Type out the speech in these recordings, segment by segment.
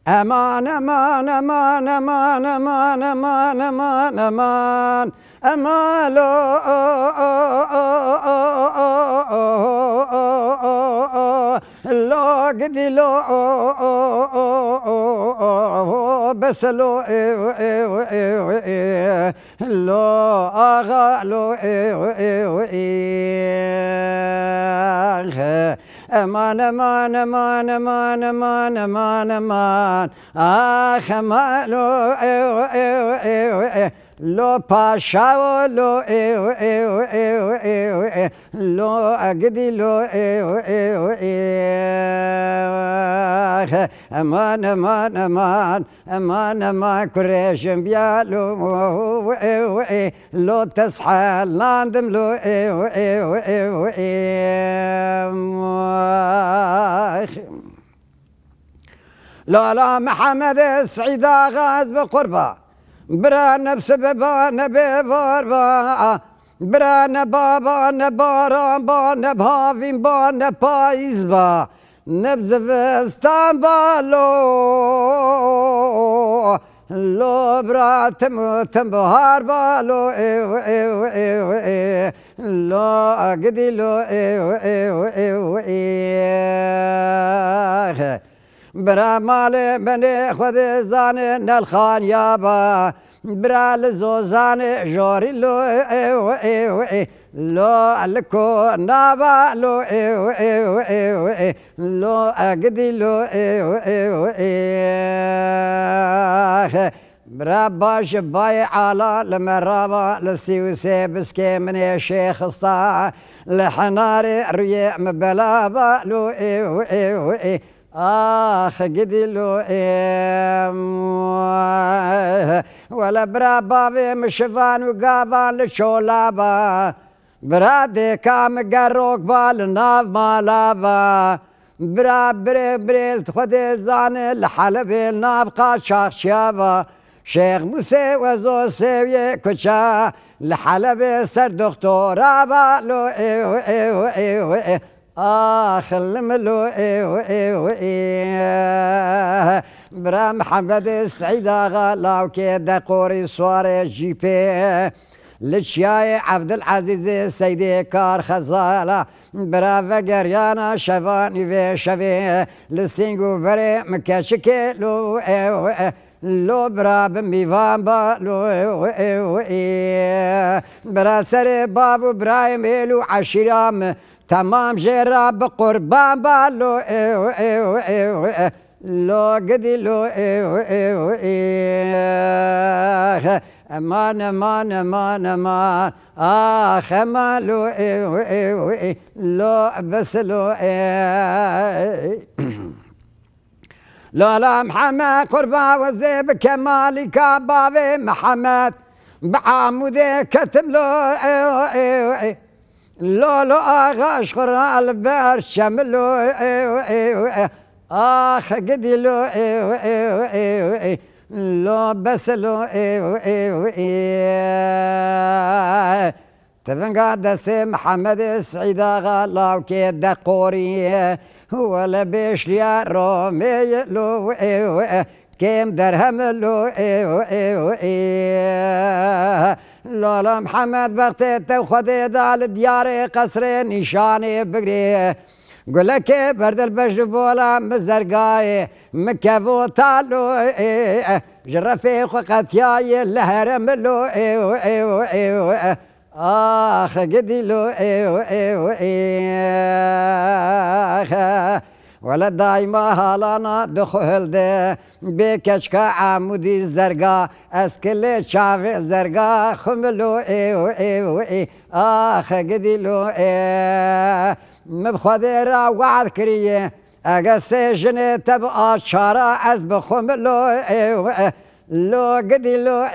امان امان امان امان امان امان امان امان امالو لو قدي لو بس لو لو اغا لو امان امان امان امان امان امان امان اخ مالو لو باشا لو لو اقدي لو امان امان امان امان امان كريش بيالو لو تصحى لاندم لو لا محمد السعيد غاز بقربه برانا بسببا نبي باربا برانا بابا نبارا بانا بهافين بانا بايزبا نبزف استنبالو لو برا تم بهار بالو لو اقدي لو برا مال بني خذ زان نالخان يابا برا لزوزان جوري لو لو الكو نابا لو لو اقدي لو برا باش باي على لمرابا لسيوسي بسكي من الشيخ اسطاع لحناري ريع مبلابا لو آخ قدي له ولا برا بابي مشفان وقابان لشولابا برادي كام قروك بالناف مالابا برا بريل تخدي زاني لحلبي النابقى شاخ شابا شيخ موسى وزو سوي كشا لحلبي سر دكتورا بالو خلملو برا محمد السعيد غلاو كيدا قوري صواري جيبي للشياي عبد العزيز سيدي كار خزالة برا فقريانا شفاني في شفي للسينقو بري مكاشكي لو لو برا بميفان بالو برا سري بابو برايم هيلو عشيرام تمام جراب قربان بالو لو قدي لو امان امان امان امان اخ مالو لو بس لو لا محمد قربان وزيب كمالي كبابي محمد بعمودي كتم لو لو آخ أشخر البار شملو آخ قدي لو لو بس لو تبن قاعد سي محمد السعيد غلاو كيد قوري ولا بيش يا رومي لو كيم درهم لو لا محمد بغتيت وخذيت على دياري قصري نشاني بقري قول لك برد البشبوله مزرقاي مكفو تالو جرفي قتياي الهرم لو اخ قدي لو ولا دايما هالانا دخل ده بكشكا عمودي زرقا اسكل شاف زرقا خملو اخ قدي لو مبخذيرا وعد كريه اقسي جني تبقى شارع از بخملو لو قدي لو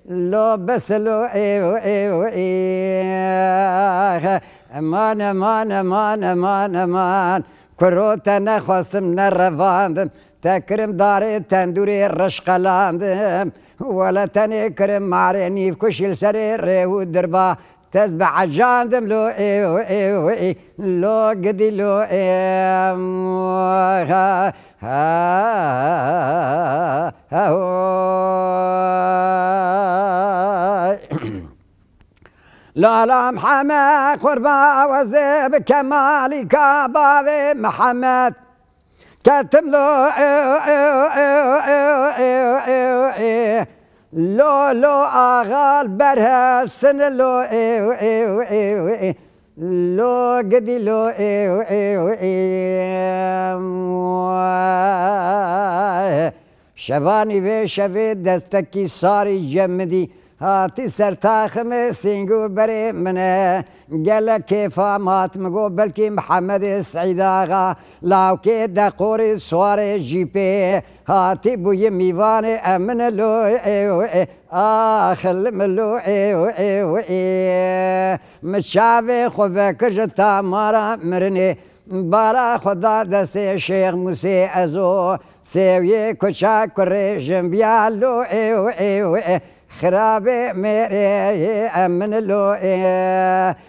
لو بس لو امان امان امان امان امان كروتنا خصم من الرفاندم تكرم داري تندوري رشقلاندم ولا تنكرم معريني في كشل سرير ودربا تسبح الجاندم لو لو قدي لو لا لا محمد قربا وزيب كمالي كبابي محمد كتم له لو أغال برها سن لو قدي لو شفاني في شفيت دستكي صاري جمدي هاتي سرتاخم سينجو بري منه قال كيف مات مقو بلكي محمد السعيد آغا لاو كيدا قوري سواري جيبي هاتي بوي ميواني امن لو آخل ملو مشافي خوفك جتا مارا مرني بارا خدا دسي شيخ موسي ازو سيوي كوشا كوري جنبيالو خرابي ميري امن لو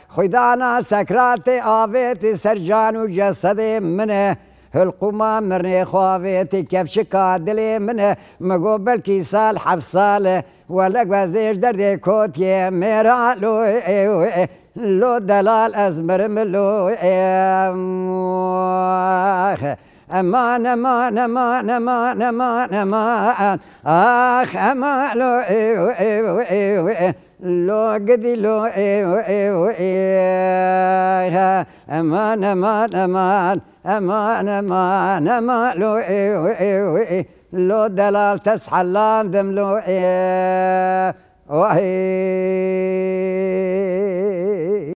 خدانا سكراتي آفيتي سرجان وجسدي منه القمة مرني خوافيتي كيف شكا دلي منه مقوبل كي سال حفصاله ولا قوازيش دردي كوتي ميرا لو دلال ازمر ملو امان امان امان امان امان امان اخ امان لو قدي لو امان امان امان امان امان امان لو دلال تسحلان دم لو وهي